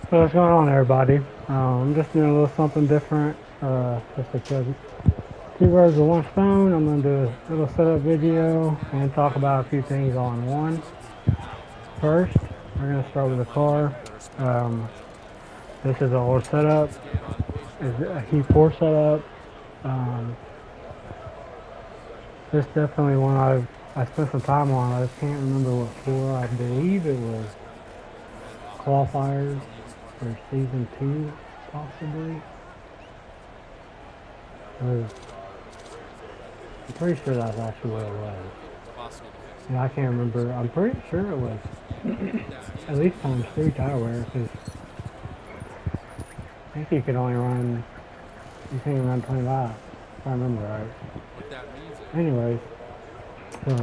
So what's going on, everybody? I'm just doing a little something different, just to kill two birds with one stone. I'm going to do a little setup video and talk about a few things all in one. First, we're going to start with the car. Um, this is an old setup. It's a Heat 4 setup. Um, this definitely one I spent some time on. I just can't remember what for. I believe it was qualifiers for season 2, possibly. I'm pretty sure that's actually what it was. Yeah, I can't remember. I'm pretty sure it was at least times 3 tire wear because I think you could only run, you can run 25 if I remember right. Anyways, so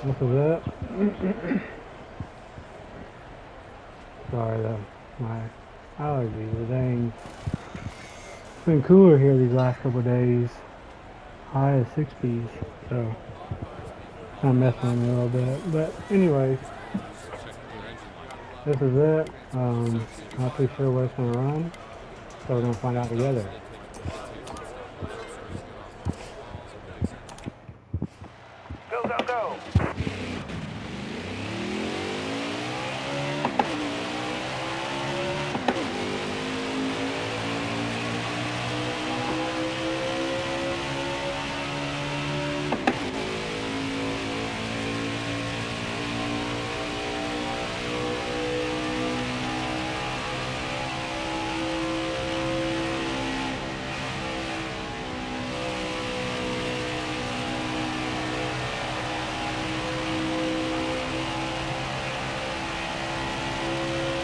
this is it. Sorry, my allergies. The dang, it's been cooler here these last couple of days. High as 60s, so it's kind of messing with me a little bit. But anyways, this is it. Not too sure what it's going to run, so we're going to find out together. Go, go, go!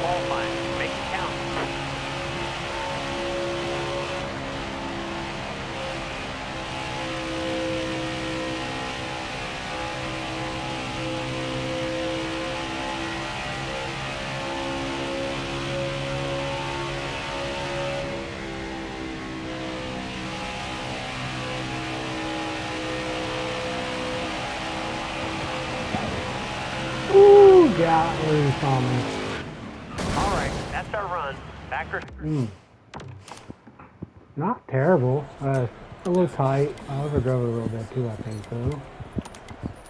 Qualifying. Make it count. Ooh, got loose on me. Alright, that's our run. Backer. Not terrible. A little tight. I overdrove it a little bit too, I think, so.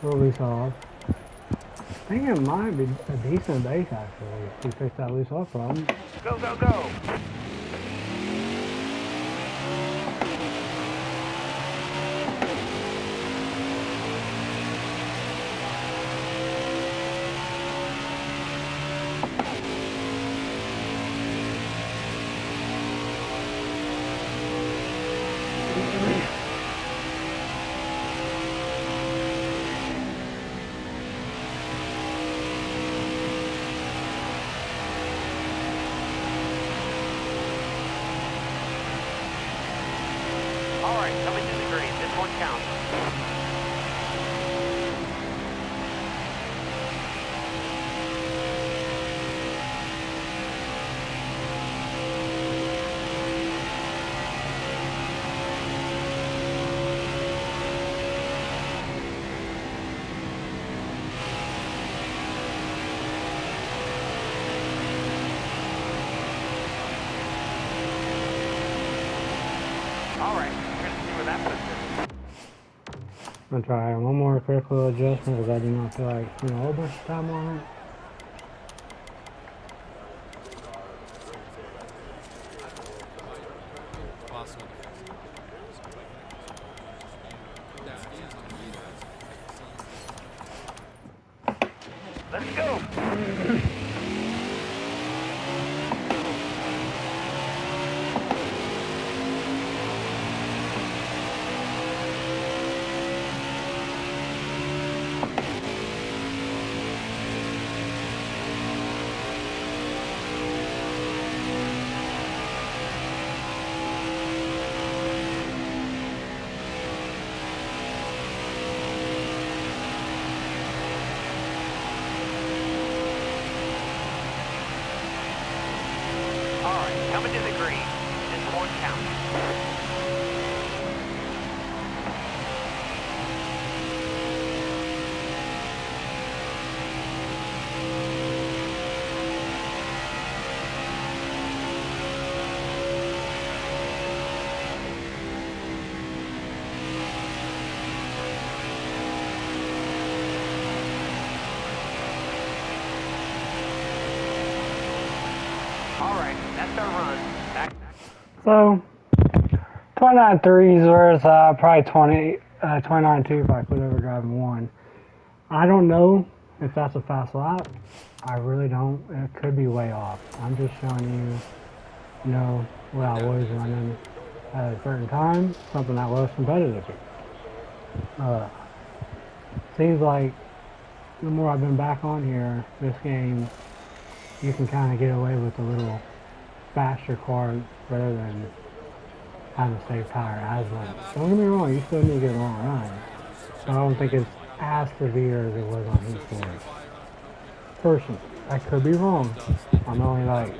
A little loose off. I think it might be a decent base, actually, if we fix that loose off problem. Go, go, go! Alright, coming to the green. This one counts. Alright, we're gonna see where that puts us. I'm gonna try one more critical adjustment because I do not feel like spending a whole bunch of time on it. Let's go! Alright, coming to the green. This one counts. right, that's our run. Back. So 29.3s whereas probably 29.2 if I quit over driving one. I don't know if that's a fast lap. I really don't. It could be way off. I'm just showing you what I was running at a certain time, something that was competitive. Seems like the more I've been back on here, this game, you can kind of get away with a little faster car rather than having to save power as much. Don't get me wrong, you still need to get a long run. But I don't think it's as severe as it was on Heat 4. Personally, I could be wrong. I'm only like,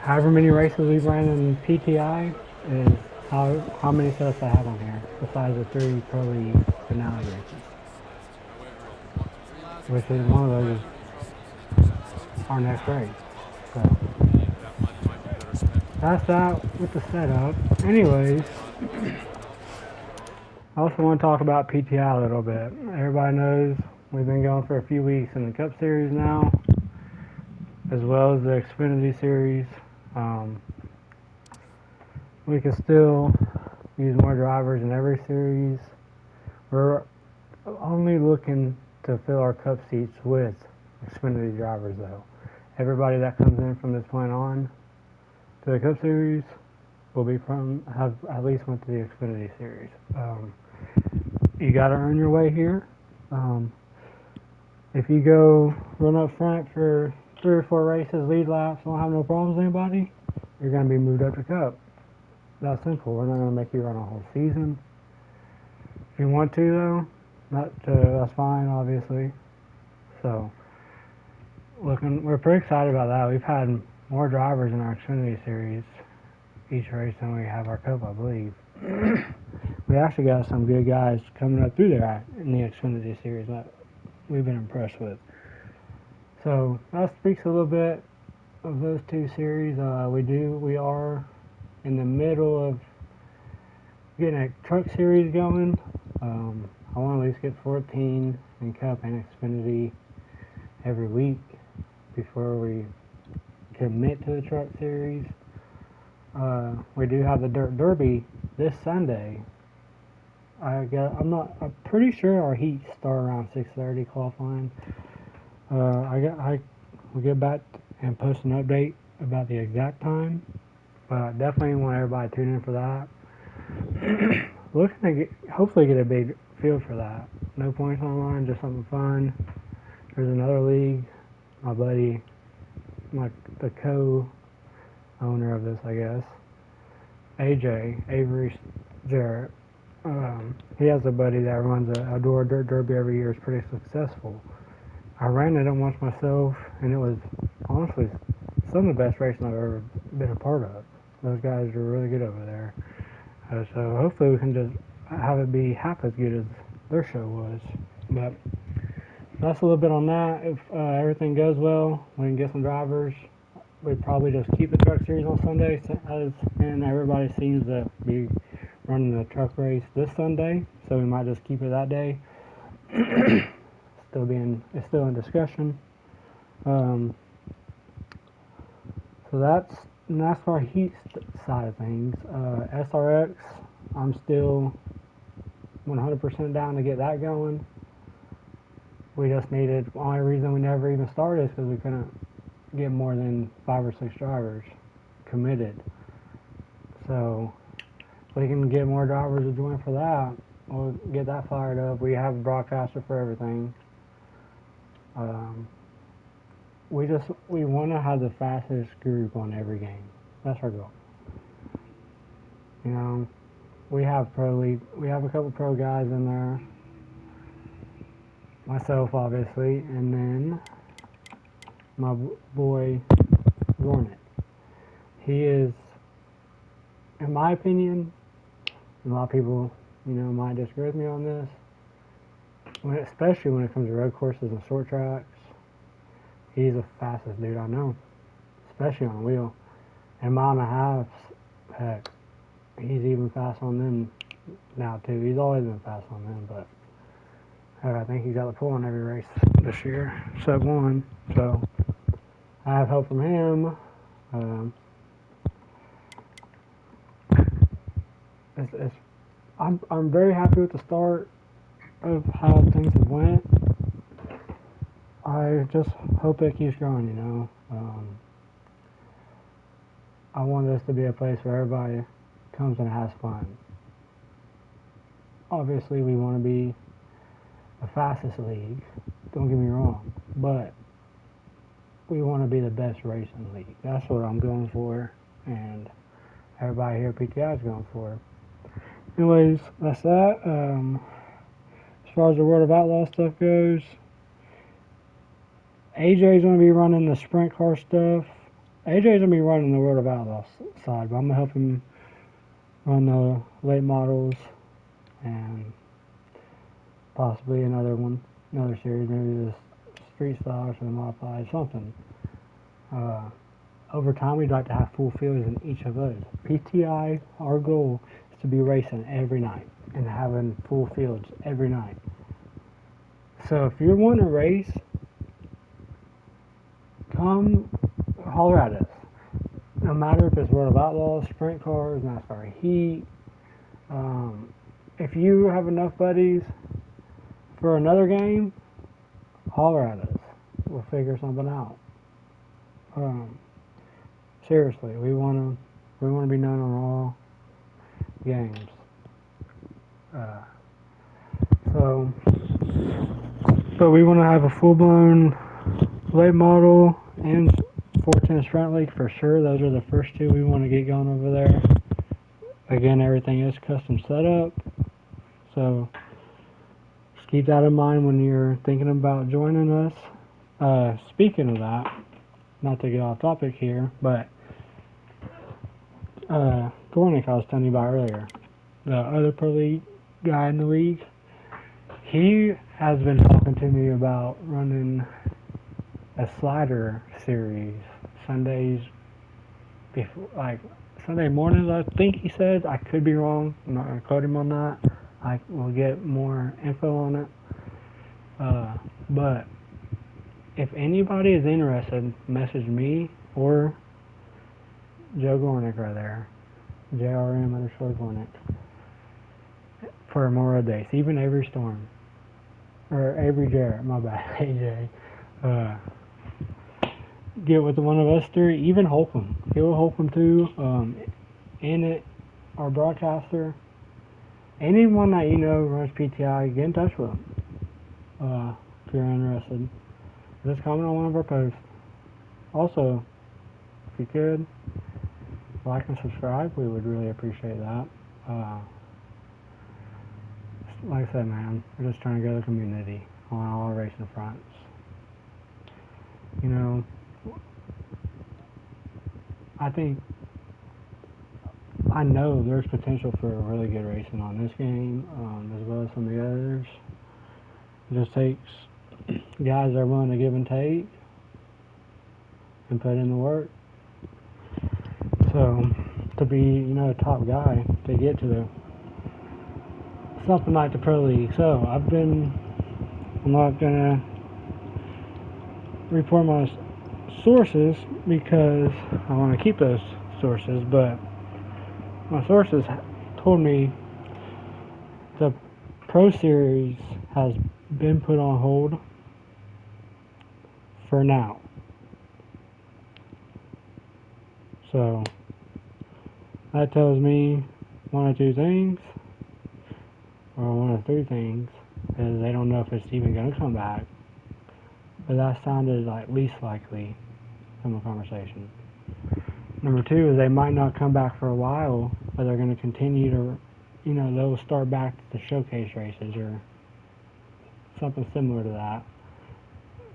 however many races we've ran in PTI is how many setups I have on here, besides the 3 Pro League finale races. Which is one of those is our next race. So that's that with the setup. Anyways, I also want to talk about PTI a little bit. Everybody knows we've been going for a few weeks in the Cup Series now, as well as the Xfinity Series. We can still use more drivers in every series. We're only looking to fill our Cup seats with Xfinity drivers, though. Everybody that comes in from this point on to the Cup Series will be have at least went to the Xfinity Series. You got to earn your way here. If you go run up front for 3 or 4 races, lead laps, don't have no problems with anybody, you're going to be moved up to Cup. That's simple. We're not going to make you run a whole season. If you want to, though, that's fine, obviously. So, we're pretty excited about that. We've had more drivers in our Xfinity Series each race than we have our Cup, I believe. We actually got some good guys coming up through there in the Xfinity Series that we've been impressed with. So that speaks a little bit of those 2 series. We are in the middle of getting a truck series going. I want to at least get 14 in Cup and Xfinity every week before we commit to the truck series. We do have the Dirt Derby this Sunday. I'm pretty sure our heats start around 6:30 qualifying. We'll get back and post an update about the exact time, but I definitely want everybody to tune in for that. Looking to hopefully get a big field for that. No points online, just something fun. There's another league. My buddy, the co-owner of this, I guess, Avery Jarrett. He has a buddy that runs an outdoor dirt derby every year. It's pretty successful. I ran it once myself, and it was honestly some of the best racing I've ever been a part of. Those guys are really good over there. So hopefully we can just have it be half as good as their show was. But that's a little bit on that. If everything goes well, we can get some drivers. We'd probably just keep the truck series on Sunday, and everybody seems to be running the truck race this Sunday, so we might just keep it that day. It's still in discussion. So that's NASCAR Heat side of things. SRX, I'm still 100% down to get that going. We just needed, the only reason we never even started is because we couldn't get more than 5 or 6 drivers committed. So if we can get more drivers to join for that, we'll get that fired up. We have a broadcaster for everything. We want to have the fastest group on every game. That's our goal. We have a couple pro guys in there. Myself, obviously, and then my boy Zornet. He is, in my opinion, a lot of people, might disagree with me on this, especially when it comes to road courses and short tracks. He's the fastest dude I know, especially on a wheel. And mile and a half, heck, he's even fast on them now too. He's always been fast on them, but I think he's got the pull on every race this year, except one. So I have hope from him. Um, it's I'm very happy with the start of how things have went. I just hope it keeps growing. I want this to be a place where everybody comes and has fun. Obviously, we want to be the fastest league. Don't get me wrong, but we want to be the best racing league. That's what I'm going for, and everybody here at PTI is going for. Anyways, that's that. As far as the World of Outlaw stuff goes, AJ's going to be running the sprint car stuff. AJ's going to be running the World of Outlaw side, but I'm going to help him run the late models and possibly another series, maybe the street stocks or the modified, something. Over time, we'd like to have full fields in each of those. PTI, our goal is to be racing every night and having full fields every night. So if you're wanting to race, come holler at us. No matter if it's World of Outlaws, sprint cars, NASCAR Heat. If you have enough buddies for another game, holler at us. We'll figure something out. Seriously, we want to be known on all games. But we want to have a full-blown late model and 410 sprint league for sure. Those are the first two we want to get going over there. Again, everything is custom setup, so just keep that in mind when you're thinking about joining us. Speaking of that, not to get off topic here, but Gornick I was telling you about earlier, the other pro league guy in the league, he has been talking to me about running a slider series Sundays, like Sunday mornings, I think he said. I could be wrong. I'm not going to quote him on that. I will get more info on it. But if anybody is interested, message me or Joe Gornick right there, JRM_Gornick, for more updates. Even Avery Storm. Or Avery Jarrett, my bad, AJ. Get with one of us three, even Holcomb. Get with Holcomb too. Our broadcaster. Anyone that you know runs PTI, get in touch with them. If you're interested. Just comment on one of our posts. Also, if you could, like and subscribe, we would really appreciate that. Like I said, man, we're just trying to grow the community on all our racing fronts. I know there's potential for really good racing on this game, as well as some of the others. It just takes guys that are willing to give and take and put in the work. So, to be, a top guy, to get to something like the Pro League. So, I'm not going to report my sources because I want to keep those sources, but my sources told me the Pro Series has been put on hold for now. So that tells me one of two things, or one of three things, is they don't know if it's even going to come back. But that sounded like least likely from the conversation. Number two is they might not come back for a while, but they're going to continue to, they'll start back the showcase races or something similar to that,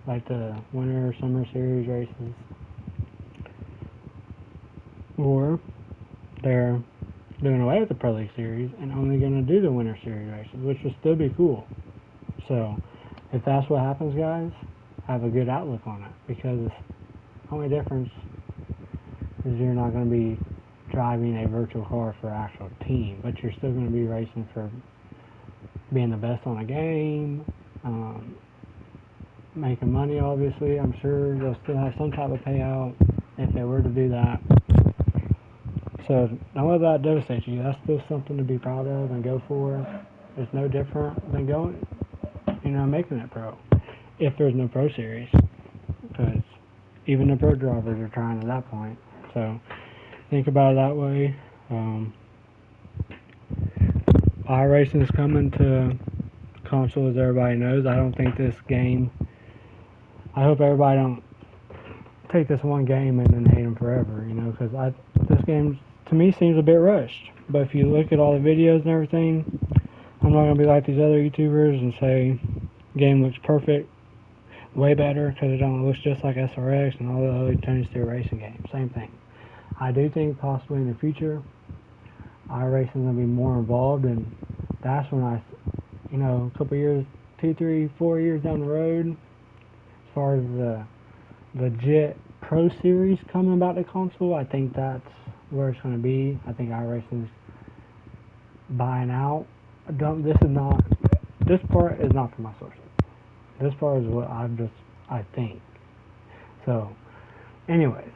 like the winter or summer series races. Or they're doing away with the Pro League series and only going to do the winter series races, which would still be cool. So if that's what happens, guys, have a good outlook on it, because the only difference is you're not going to be driving a virtual car for an actual team, but you're still going to be racing for being the best on a game, making money, obviously. I'm sure they'll still have some type of payout, if they were to do that. So don't let that devastate you. That's still something to be proud of and go for. It's no different than going, making it pro. If there's no pro series, because even the pro drivers are trying at that point. So think about it that way. iRacing is coming to console, as everybody knows. I don't think this game. I hope everybody don't take this one game and then hate them forever. Because this game to me seems a bit rushed. But if you look at all the videos and everything, I'm not gonna be like these other YouTubers and say game looks perfect, way better, because it don't looks just like SRX and all the other Tony Stewart racing games. Same thing. I do think possibly in the future, iRacing is gonna be more involved, and that's when a couple years, 2, 3, 4 years down the road, as far as the legit Pro Series coming about the console, I think that's where it's going to be. I think iRacing's buying out. This part is not from my sources. This part is what I think. So, anyways,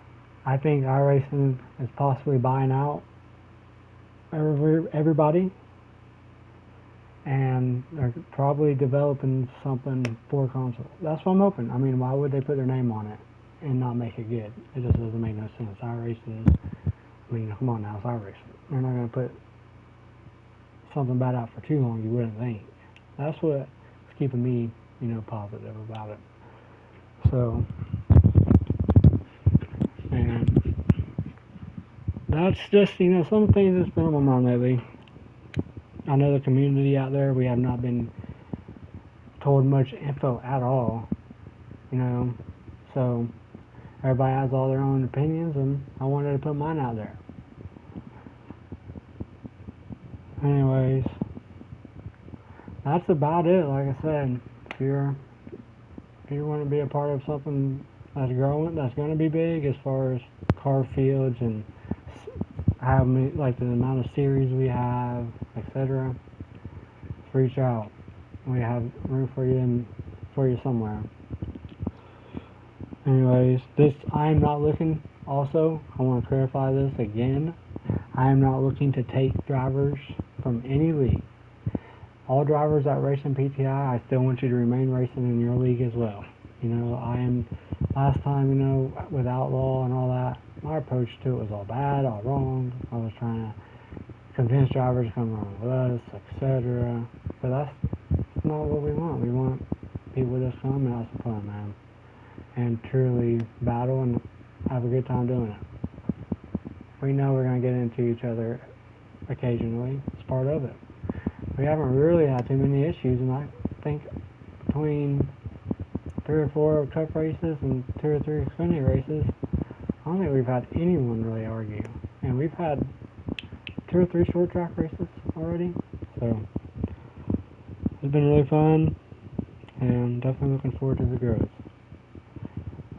I think iRacing is possibly buying out everybody, and they're probably developing something for console. That's what I'm hoping. I mean, why would they put their name on it and not make it good? It just doesn't make no sense. iRacing, come on now, it's iRacing. They're not going to put something bad out for too long, you wouldn't think. That's what's keeping me, positive about it. So, and that's just, some things that's been on my mind lately. I know the community out there, we have not been told much info at all, so everybody has all their own opinions, and I wanted to put mine out there. Anyways, that's about it. Like I said, if you want to be a part of something that's growing, that's going to be big as far as car fields and how many, like the amount of series we have, etc., reach out. We have room for you somewhere. Anyways, I am not looking. Also, I want to clarify this again. I am not looking to take drivers from any league. All drivers that race in PTI, I still want you to remain racing in your league as well. Last time, with Outlaw and all that, my approach to it was all bad, all wrong. I was trying to convince drivers to come along with us, etc. But that's not what we want. We want people to just come and have some fun, man. And truly battle and have a good time doing it. We know we're going to get into each other occasionally. It's part of it. We haven't really had too many issues, and I think between 3 or 4 cup races and 2 or 3 Xfinity races, I don't think we've had anyone really argue. And we've had 2 or 3 short track races already, so it's been really fun, and definitely looking forward to the growth.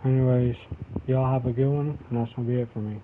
Anyways, y'all have a good one, and that's going to be it for me.